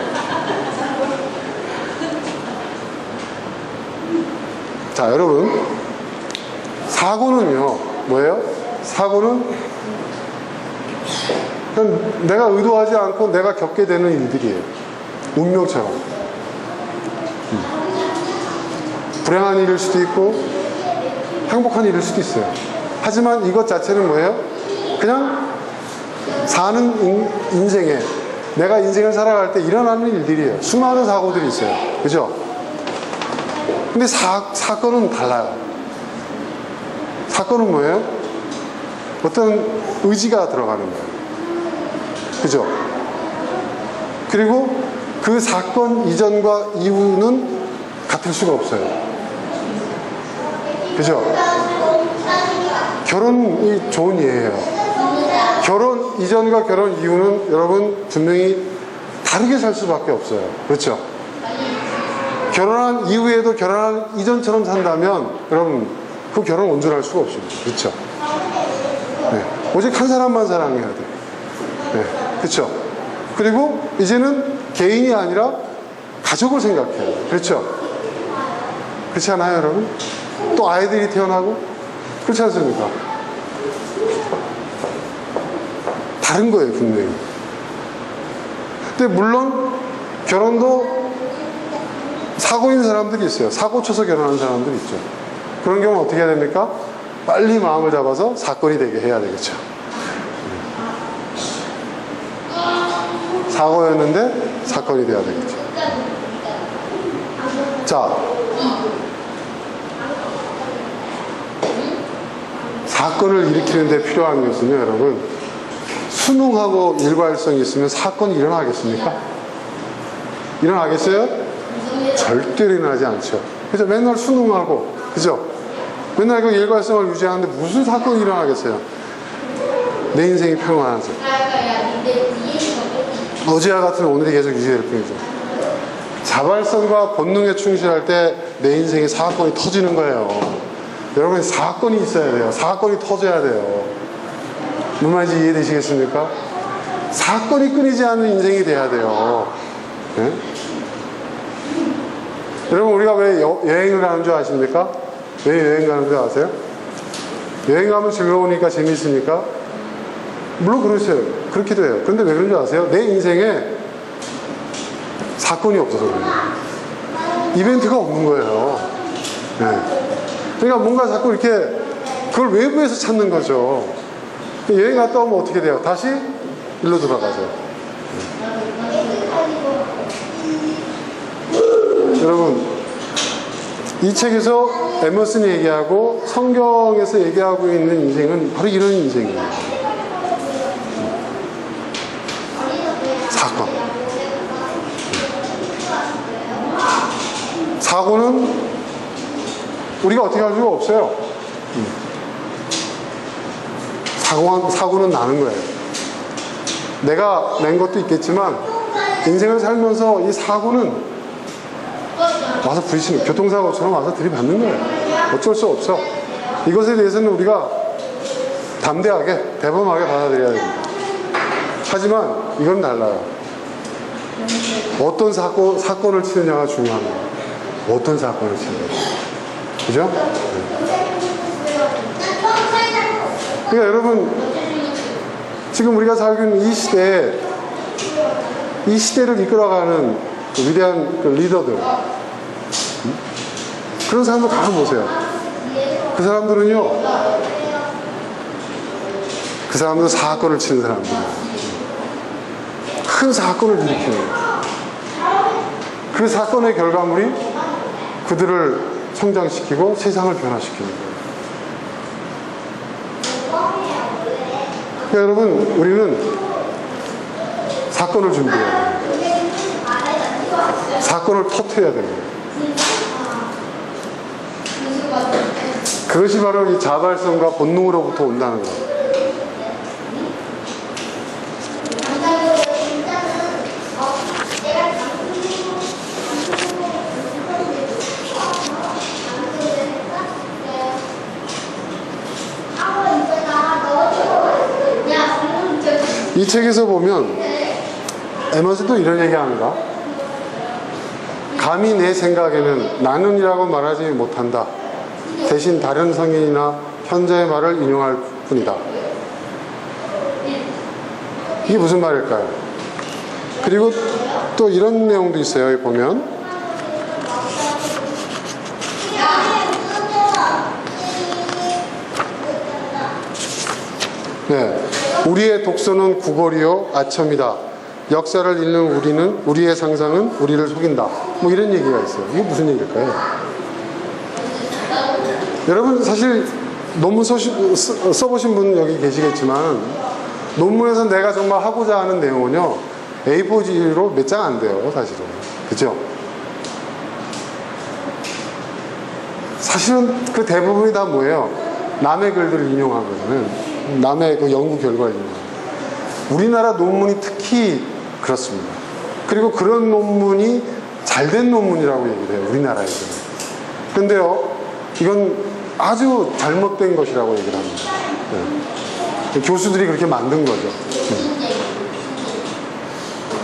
자, 여러분. 사고는요, 뭐예요? 사고는 그냥 내가 의도하지 않고 내가 겪게 되는 일들이에요. 운명처럼. 불행한 일일 수도 있고, 행복한 일일 수도 있어요. 하지만 이것 자체는 뭐예요? 그냥 사는 인생에, 내가 인생을 살아갈 때 일어나는 일들이에요. 수많은 사고들이 있어요. 그죠? 근데 사건은 달라요. 사건은 뭐예요? 어떤 의지가 들어가는 거예요. 그죠? 그리고 그 사건 이전과 이후는 같을 수가 없어요. 그죠? 결혼이 좋은 예예요. 결혼 이전과 결혼 이후는 여러분 분명히 다르게 살 수밖에 없어요. 그렇죠? 결혼한 이후에도 결혼한 이전처럼 산다면 여러분 그 결혼 온전할 수가 없습니다. 그렇죠? 네. 오직 한 사람만 사랑해야 돼. 네, 그렇죠? 그리고 이제는 개인이 아니라 가족을 생각해야 돼. 그렇죠? 그렇지 않아요, 여러분? 또 아이들이 태어나고 그렇지 않습니까? 다른 거예요, 분명히. 근데 물론 결혼도 사고인 사람들이 있어요. 사고 쳐서 결혼하는 사람들이 있죠. 그런 경우는 어떻게 해야 됩니까? 빨리 마음을 잡아서 사건이 되게 해야 되겠죠. 사고였는데 사건이 돼야 되겠죠. 자, 사건을 일으키는데 필요한 것은요, 여러분, 순응하고 일관성이 있으면 사건이 일어나겠습니까? 일어나겠어요? 절대로 일어나지 않죠. 그죠? 맨날 순응하고, 그죠? 맨날 그 일관성을 유지하는데 무슨 사건이 일어나겠어요? 내 인생이 평안하죠. 어제와 같은 오늘이 계속 유지될 뿐이죠. 자발성과 본능에 충실할 때 내 인생에 사건이 터지는 거예요. 여러분, 사건이 있어야 돼요. 사건이 터져야 돼요. 무슨 말인지 이해되시겠습니까? 사건이 끊이지 않는 인생이 돼야 돼요. 네? 여러분, 우리가 왜 여행을 가는 줄 아십니까? 왜 여행 가는 줄 아세요? 여행 가면 즐거우니까, 재미있으니까? 물론 그러세요. 그렇기도 해요. 그런데 왜 그런 줄 아세요? 내 인생에 사건이 없어서 그래요. 이벤트가 없는 거예요. 네. 그러니까 뭔가 자꾸 이렇게 그걸 외부에서 찾는 거죠. 여행 갔다 오면 어떻게 돼요? 다시 일로 돌아가죠. 여러분, 이 책에서 에머슨이 얘기하고 성경에서 얘기하고 있는 인생은 바로 이런 인생이에요. 사건. 사고는 우리가 어떻게 할 수가 없어요. 사고는 나는 거예요. 내가 낸 것도 있겠지만 인생을 살면서 이 사고는 와서 부딪히는, 교통사고처럼 와서 들이받는 거예요. 어쩔 수 없어. 이것에 대해서는 우리가 담대하게, 대범하게 받아들여야 됩니다. 하지만 이건 달라요. 어떤 사건을 치느냐가 중요합니다. 어떤 사건을 치느냐. 그죠? 그러니까 여러분, 지금 우리가 살고 있는 이 시대에, 이 시대를 이끌어가는 그 위대한 그 리더들, 그런 사람들 가만 보세요. 그 사람들은요, 그 사람들은 사건을 치는 사람들이에요. 큰 사건을 일으키는 거예요. 그 사건의 결과물이 그들을 성장시키고 세상을 변화시키는 거예요. 그러니까 여러분, 우리는 사건을 준비해야 돼요. 사건을 터뜨려야 됩니다. 그것이 바로 이 자발성과 본능으로부터 온다는 거예요. 이 책에서 보면 에머슨도 이런 얘기합니다. 감히 내 생각에는 나는이라고 말하지 못한다. 대신 다른 성인이나 현자의 말을 인용할 뿐이다. 이게 무슨 말일까요? 그리고 또 이런 내용도 있어요. 여기 보면 네, 우리의 독서는 구걸이요 아첨이다. 역사를 읽는 우리는, 우리의 상상은 우리를 속인다. 뭐 이런 얘기가 있어요. 이게 무슨 얘기일까요? 여러분, 사실 논문 써보신 분 여기 계시겠지만 논문에서 내가 정말 하고자 하는 내용은요, A4지로 몇 장 안 돼요, 사실은. 그죠? 사실은 그 대부분이 다 뭐예요? 남의 글들을 인용한 거잖아요. 남의 그 연구 결과를 인용한 거예요. 우리나라 논문이 특히 그렇습니다. 그리고 그런 논문이 잘된 논문이라고 얘기를 해요, 우리나라에서는. 근데요, 이건 아주 잘못된 것이라고 얘기를 합니다. 네. 교수들이 그렇게 만든 거죠.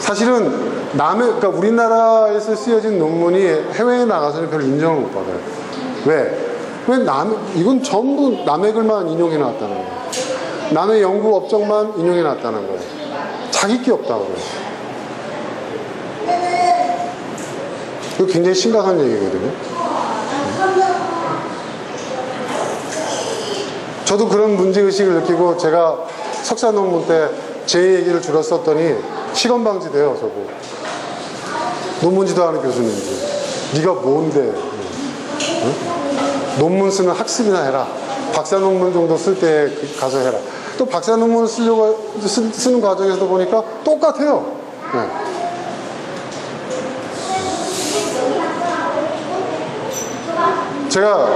사실은 그러니까 우리나라에서 쓰여진 논문이 해외에 나가서는 별 인정을 못 받아요. 왜? 이건 전부 남의 글만 인용해 놨다는 거예요. 남의 연구 업적만 인용해 놨다는 거예요. 자기 게 없다고 그래요. 이거 굉장히 심각한 얘기거든요. 저도 그런 문제의식을 느끼고 제가 석사 논문 때 제 얘기를 줄여 썼더니 시건방지돼요, 저거. 논문지도 않은 교수님들. 네가 뭔데? 응? 논문 쓰면 학습이나 해라. 박사 논문 정도 쓸 때 가서 해라. 또 박사 논문을 쓰는 과정에서도 보니까 똑같아요. 네. 제가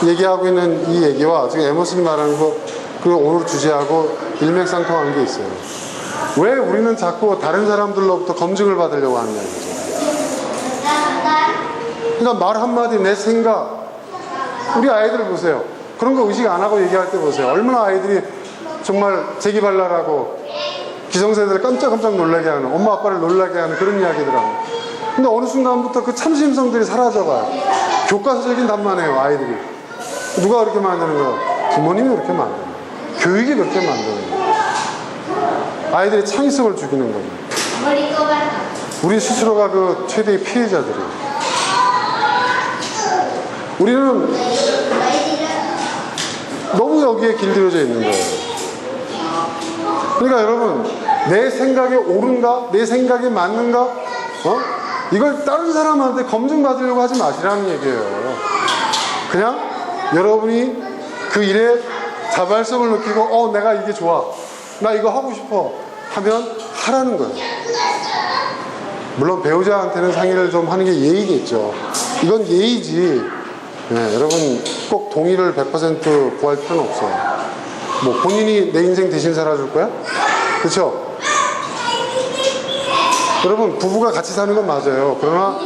얘기하고 있는 이 얘기와 지금 에머슨이 말하는 거, 그리고 오늘 주제하고 일맥상통한 게 있어요. 왜 우리는 자꾸 다른 사람들로부터 검증을 받으려고 하느냐 이거죠. 그러니까 말 한마디, 내 생각, 우리 아이들 보세요. 그런 거 의식 안 하고 얘기할 때 보세요. 얼마나 아이들이 정말 재기발랄하고 기성세대를 깜짝깜짝 놀라게 하는, 엄마 아빠를 놀라게 하는 그런 이야기들 하고. 근데 어느 순간부터 그 참심성들이 사라져가요. 교과서적인 답만 해요, 아이들이. 누가 그렇게 만드는 거예요? 부모님이 그렇게 만드는 거예요. 교육이 그렇게 만드는 거예요. 아이들의 창의성을 죽이는 겁니다. 우리 스스로가 그 최대의 피해자들이에요. 우리는 너무 여기에 길들여져 있는 거예요. 그러니까 여러분, 내 생각이 옳은가? 내 생각이 맞는가? 이걸 다른 사람한테 검증받으려고 하지 마시라는 얘기예요. 그냥 여러분이 그 일에 자발성을 느끼고 내가 이게 좋아, 나 이거 하고 싶어 하면 하라는 거예요. 물론 배우자한테는 상의를 좀 하는 게 예의겠죠. 이건 예의지. 네, 여러분 꼭 동의를 100% 구할 필요는 없어요. 뭐 본인이 내 인생 대신 살아줄 거야? 그렇죠? 여러분 부부가 같이 사는 건 맞아요. 그러나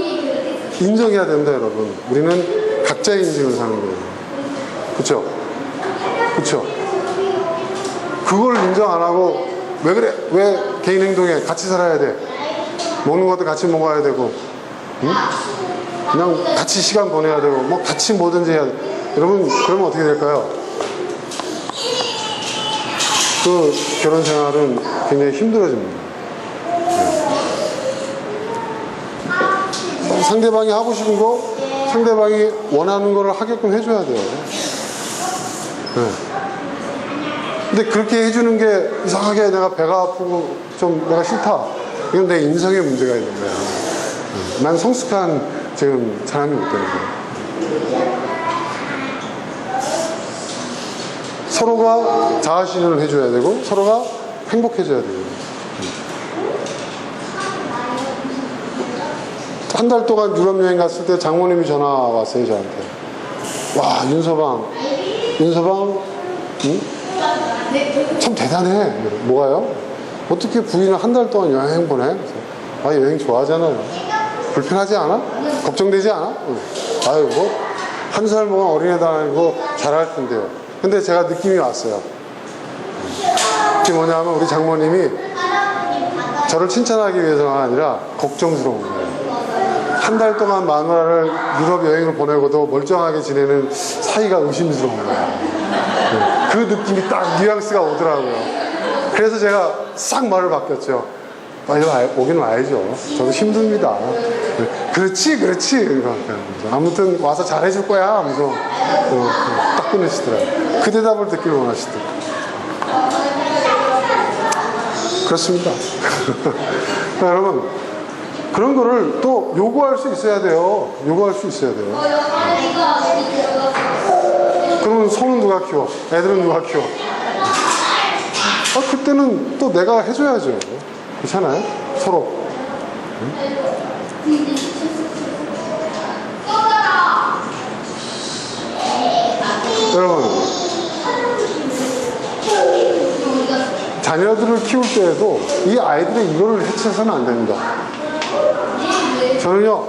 인정해야 된다 여러분. 우리는 각자의 인생을 사는 거예요. 그렇죠? 그렇죠? 그걸 인정 안 하고 왜 그래? 왜 개인 행동에 같이 살아야 돼? 먹는 것도 같이 먹어야 되고, 응? 그냥 같이 시간 보내야 되고, 뭐 같이 뭐든지 해야 돼. 여러분 그러면 어떻게 될까요? 그 결혼 생활은 굉장히 힘들어집니다. 네. 상대방이 하고 싶은 거, 상대방이 원하는 거를 하게끔 해줘야 돼요. 네. 근데 그렇게 해주는 게 이상하게 내가 배가 아프고 좀 내가 싫다. 이건 내 인성에 문제가 있는 거야. 난 성숙한 지금 사람이 못 되는 거야. 서로가 자아실현을 해줘야 되고 서로가 행복해져야 되고. 한 달 동안 유럽 여행 갔을 때 장모님이 전화 왔어요 저한테. 와 윤서방 응? 참 대단해. 뭐가요? 어떻게 부인을 한 달 동안 여행 보내? 아 여행 좋아하잖아요. 불편하지 않아? 걱정되지 않아? 아유 뭐 한 살 먹은 어린애도 아니고 잘할 텐데요. 근데 제가 느낌이 왔어요. 그게 뭐냐면 우리 장모님이 저를 칭찬하기 위해서가 아니라 걱정스러운 거예요. 한 달 동안 마누라를 유럽 여행을 보내고도 멀쩡하게 지내는 사이가 의심스러운 거예요. 그 느낌이 딱 뉘앙스가 오더라고요. 그래서 제가 싹 말을 바뀌었죠. 빨리 오긴 와야죠. 저도 힘듭니다. 그렇지. 아무튼 와서 잘해줄 거야 하면서 딱 끊으시더라고요. 그 대답을 듣기를 원하시더라고요. 그렇습니다. 여러분 그런 거를 또 요구할 수 있어야 돼요. 그러면 손은 누가 키워? 애들은 누가 키워? 그때는 또 내가 해줘야죠. 그렇잖아요? 서로. 여러분 자녀들을 키울 때에도 이 아이들의 이거를 해쳐서는 안 됩니다. 저는요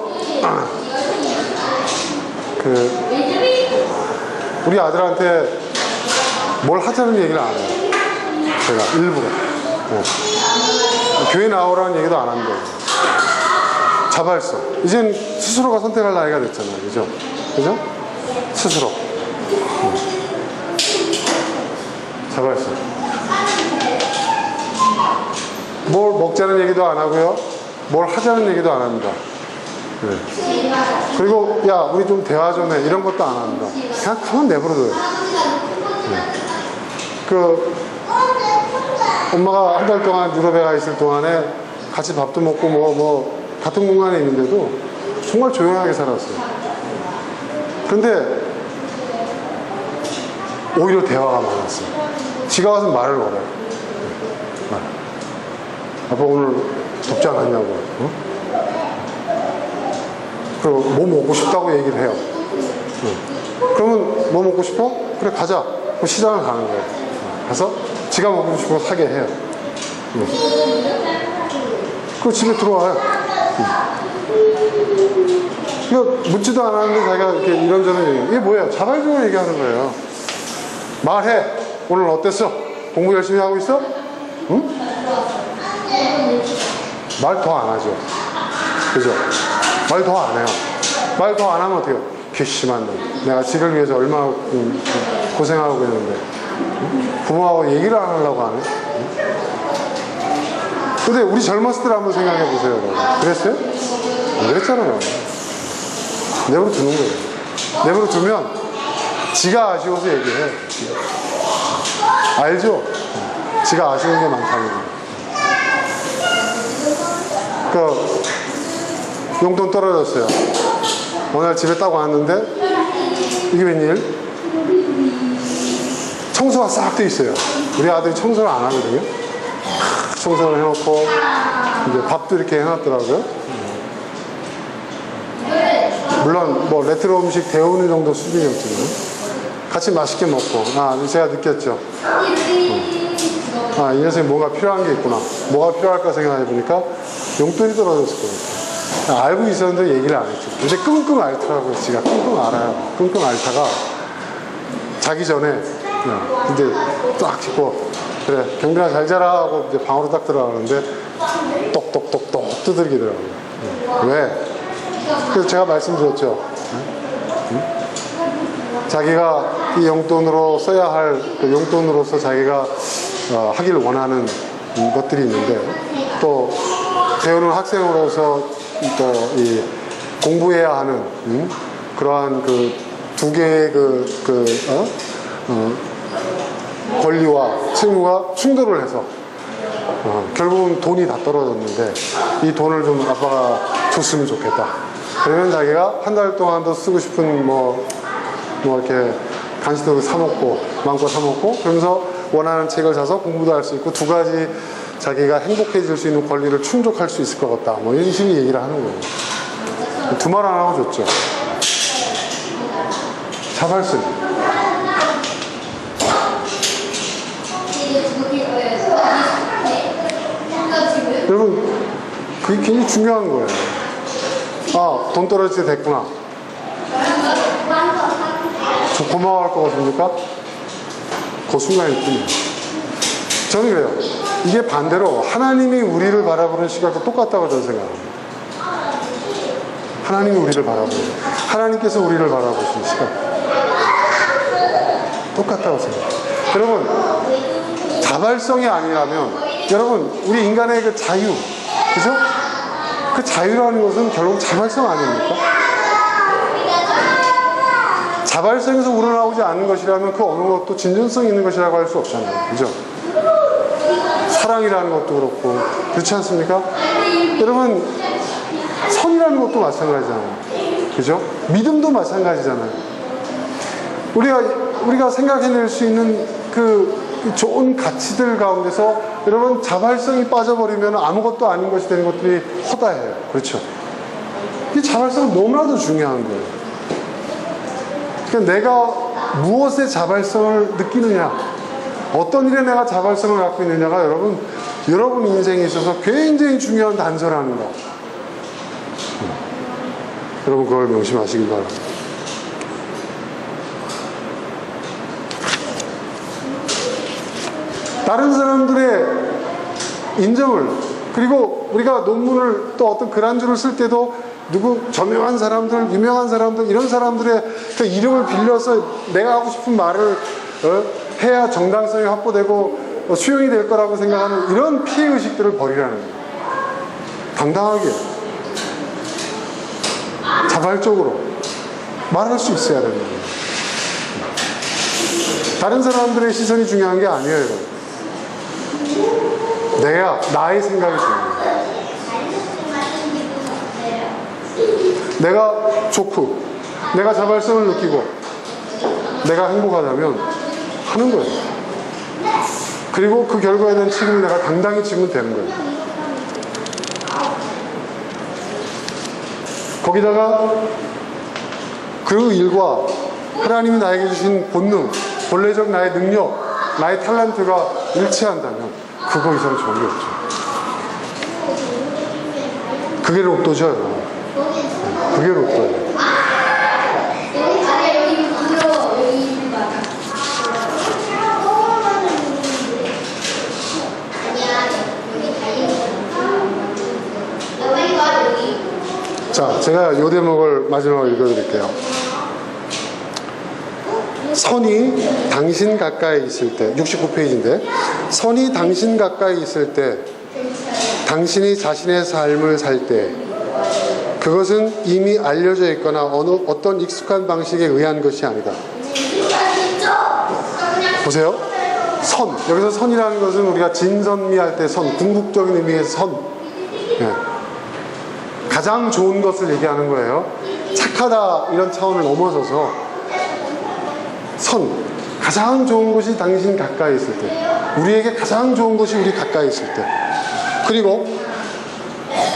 우리 아들한테 뭘 하자는 얘기를 안 해요. 제가 일부러. 교회 나오라는 얘기도 안 한다고. 자발성. 이젠 스스로가 선택할 나이가 됐잖아요. 그죠? 그죠? 스스로. 자발성. 뭘 먹자는 얘기도 안 하고요. 뭘 하자는 얘기도 안 합니다. 네. 그리고 야 우리 좀 대화 좀 해 이런 것도 안 합니다. 그냥 가만 내버려둬요. 네. 그 엄마가 한 달 동안 유럽에 가 있을 동안에 같이 밥도 먹고 뭐 같은 공간에 있는데도 정말 조용하게 살았어요. 그런데 오히려 대화가 많았어요. 지가 와서 말을 걸어요. 말. 아빠 오늘 덥지 않았냐고. 어? 그리고 뭐 먹고 싶다고 얘기를 해요. 그러면 뭐 먹고 싶어? 그래 가자. 그럼 시장을 가는 거예요. 가서 지가 먹고 싶은 거 사게 해요. 그리고 집에 들어와요. 이거 묻지도 않았는데 자기가 이렇게 이런저런 얘기해요. 이게 뭐예요? 자발적으로 얘기하는 거예요. 말해. 오늘 어땠어? 공부 열심히 하고 있어? 응? 말 더 안 하죠. 그죠? 말 더 안 해요. 말 더 안 하면 어떻게 해요? 괘씸한 놈. 내가 지를 위해서 얼마나 고생하고 있는데 부모하고 얘기를 안 하려고 하네. 근데 우리 젊었을 때를 한번 생각해 보세요. 여러분. 그랬어요? 안 그랬잖아요. 내버려 두는 거예요. 내버려 두면 지가 아쉬워서 얘기해. 알죠? 지가 아쉬운 게 많다는 거. 그 용돈 떨어졌어요. 오늘 집에 딱 왔는데 이게 웬일? 청소가 싹 돼 있어요. 우리 아들이 청소를 안 하거든요. 청소를 해놓고 이제 밥도 이렇게 해놨더라고요. 물론 뭐 레트로 음식 데우는 정도 수준이었지만 같이 맛있게 먹고 제가 느꼈죠. 이 녀석이 뭔가 필요한 게 있구나. 뭐가 필요할까 생각해 보니까 용돈이 떨어졌을 거예요. 알고 있었는데 얘기를 안 했죠. 근데 끙끙 앓더라고요. 지가 끙끙 앓아요. 끙끙 앓다가 자기 전에 이제 딱 짚고 그래 경빈아 잘 자라 하고 이제 방으로 딱 들어가는데 똑똑똑똑 두들기더라고요. 왜? 그래서 제가 말씀드렸죠. 자기가 이 용돈으로 써야 할 그 용돈으로서 자기가 하길 원하는 것들이 있는데 또 배우는 학생으로서 또 이 공부해야 하는 그러한 그 두 개의 권리와 책무가 충돌을 해서 결국은 돈이 다 떨어졌는데 이 돈을 좀 아빠가 줬으면 좋겠다. 그러면 자기가 한 달 동안도 쓰고 싶은 뭐 이렇게 간식도 사먹고 마음껏 사먹고 그러면서 원하는 책을 사서 공부도 할 수 있고 두 가지 자기가 행복해질 수 있는 권리를 충족할 수 있을 것 같다. 뭐 이런 식의 얘기를 하는 거예요. 두 말 안 하고 줬죠. 자발성. 여러분 그게 굉장히 중요한 거예요. 돈 떨어질 때 됐구나. 저 고마워할 것 같습니까? 그 순간일 뿐이에요. 저는 그래요. 이게 반대로 하나님이 우리를 바라보는 시각도 똑같다고 저는 생각합니다. 하나님이 우리를 바라보는 하나님께서 우리를 바라보시는 시각 똑같다고 생각해요. 여러분 자발성이 아니라면 여러분 우리 인간의 그 자유 그죠? 그 자유라는 것은 결국 자발성 아닙니까? 자발성에서 우러나오지 않는 것이라면 그 어느 것도 진전성 있는 것이라고 할 수 없잖아요. 그죠? 사랑이라는 것도 그렇고 그렇지 않습니까? 여러분 선이라는 것도 마찬가지잖아요. 그죠? 믿음도 마찬가지잖아요. 우리가 생각해낼 수 있는 그 좋은 가치들 가운데서 여러분 자발성이 빠져버리면 아무것도 아닌 것이 되는 것들이 허다해요. 그렇죠? 이 자발성은 너무나도 중요한 거예요. 그러니까 내가 무엇에 자발성을 느끼느냐, 어떤 일에 내가 자발성을 갖고 있느냐가 여러분 인생에 있어서 굉장히 중요한 단서라는 거. 여러분 그걸 명심하시길 바랍니다. 다른 사람들의 인정을, 그리고 우리가 논문을 또 어떤 글안주를 쓸 때도 누구 저명한 사람들, 유명한 사람들, 이런 사람들의 그 이름을 빌려서 내가 하고 싶은 말을 해야 정당성이 확보되고 수용이 될 거라고 생각하는 이런 피해의식들을 버리라는 거예요. 당당하게 자발적으로 말할 수 있어야 되는 거예요. 다른 사람들의 시선이 중요한 게 아니에요, 여러분. 나의 생각이 중요해요. 내가 좋고, 내가 자발성을 느끼고, 내가 행복하다면 하는 거예요. 그리고 그 결과에 대한 책임을 내가 당당히 지면 되는 거예요. 거기다가 그 일과 하나님이 나에게 주신 본능, 본래적 나의 능력, 나의 탤런트가 일치한다면 그거 이상 좋은 게 없죠. 그게 로또죠, 여러분. 그게 로또예요. 자, 제가 요 대목을 마지막으로 읽어드릴게요. 선이 당신 가까이 있을 때, 69페이지인데, 선이 당신 가까이 있을 때, 당신이 자신의 삶을 살 때, 그것은 이미 알려져 있거나 어떤 익숙한 방식에 의한 것이 아니다. 보세요. 선. 여기서 선이라는 것은 우리가 진선미할 때 선, 궁극적인 의미에서 선. 네. 가장 좋은 것을 얘기하는 거예요. 착하다 이런 차원을 넘어서서 선, 가장 좋은 것이 당신 가까이 있을 때, 우리에게 가장 좋은 것이 우리 가까이 있을 때, 그리고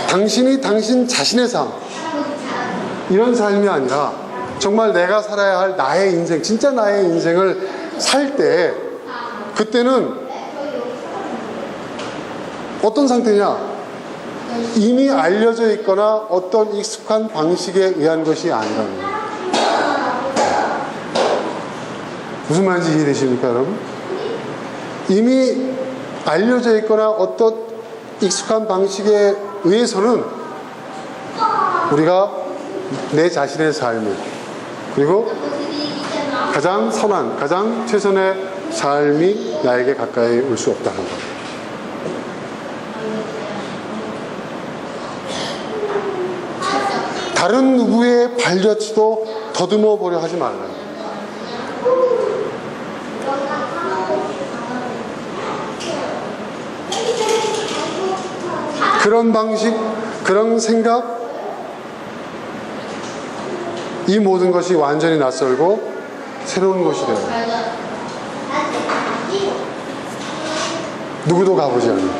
당신이 당신 자신의 삶, 이런 삶이 아니라 정말 내가 살아야 할 나의 인생, 진짜 나의 인생을 살 때, 그때는 어떤 상태냐? 이미 알려져 있거나 어떤 익숙한 방식에 의한 것이 아니라는 거예요. 무슨 말인지 이해되십니까, 여러분? 이미 알려져 있거나 어떤 익숙한 방식에 의해서는 우리가 내 자신의 삶을, 그리고 가장 선한, 가장 최선의 삶이 나에게 가까이 올 수 없다는 거예요. 다른 누구의 발자취도 더듬어 보려 하지 말라요. 그런 방식, 그런 생각, 이 모든 것이 완전히 낯설고 새로운 것이 돼요. 누구도 가보지 않는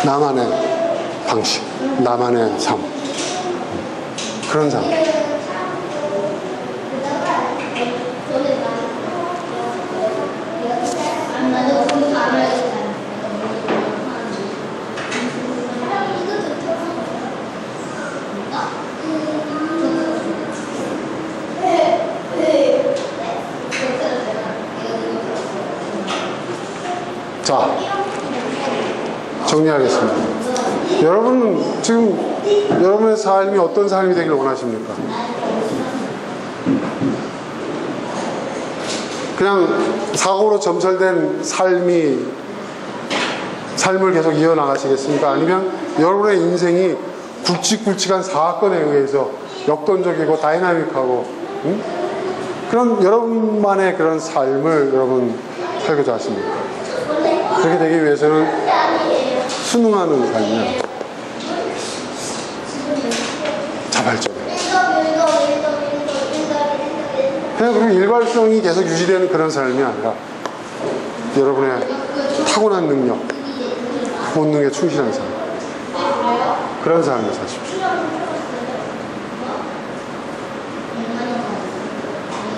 나만의 방식, 나만의 삶, 그런 삶. 자, 정리하겠습니다. 여러분은 지금 여러분의 삶이 어떤 삶이 되길 원하십니까? 그냥 사고로 점철된 삶을 계속 이어나가시겠습니까? 아니면 여러분의 인생이 굵직굵직한 사건에 의해서 역동적이고 다이나믹하고 그런 여러분만의 그런 삶을 여러분 살고자 하십니까? 그렇게 되기 위해서는 순응하는 삶이야. 자발적. 그냥 그리고 일괄성이 계속 유지되는 그런 삶이 아니라 여러분의 타고난 능력, 본능에 충실한 삶, 그런 삶을 사십시오.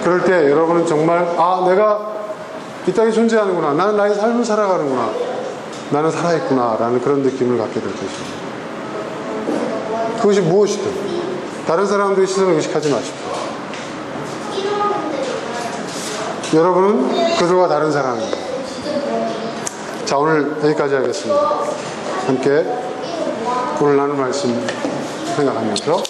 그럴 때 여러분은 정말 내가 이 땅에 존재하는구나, 나는 나의 삶을 살아가는구나, 나는 살아있구나 라는 그런 느낌을 갖게 될 것입니다. 그것이 무엇이든 다른 사람들의 시선을 의식하지 마십시오. 여러분은 그들과 다른 사람입니다. 자, 오늘 여기까지 하겠습니다. 함께 오늘 나눌 말씀 생각하면서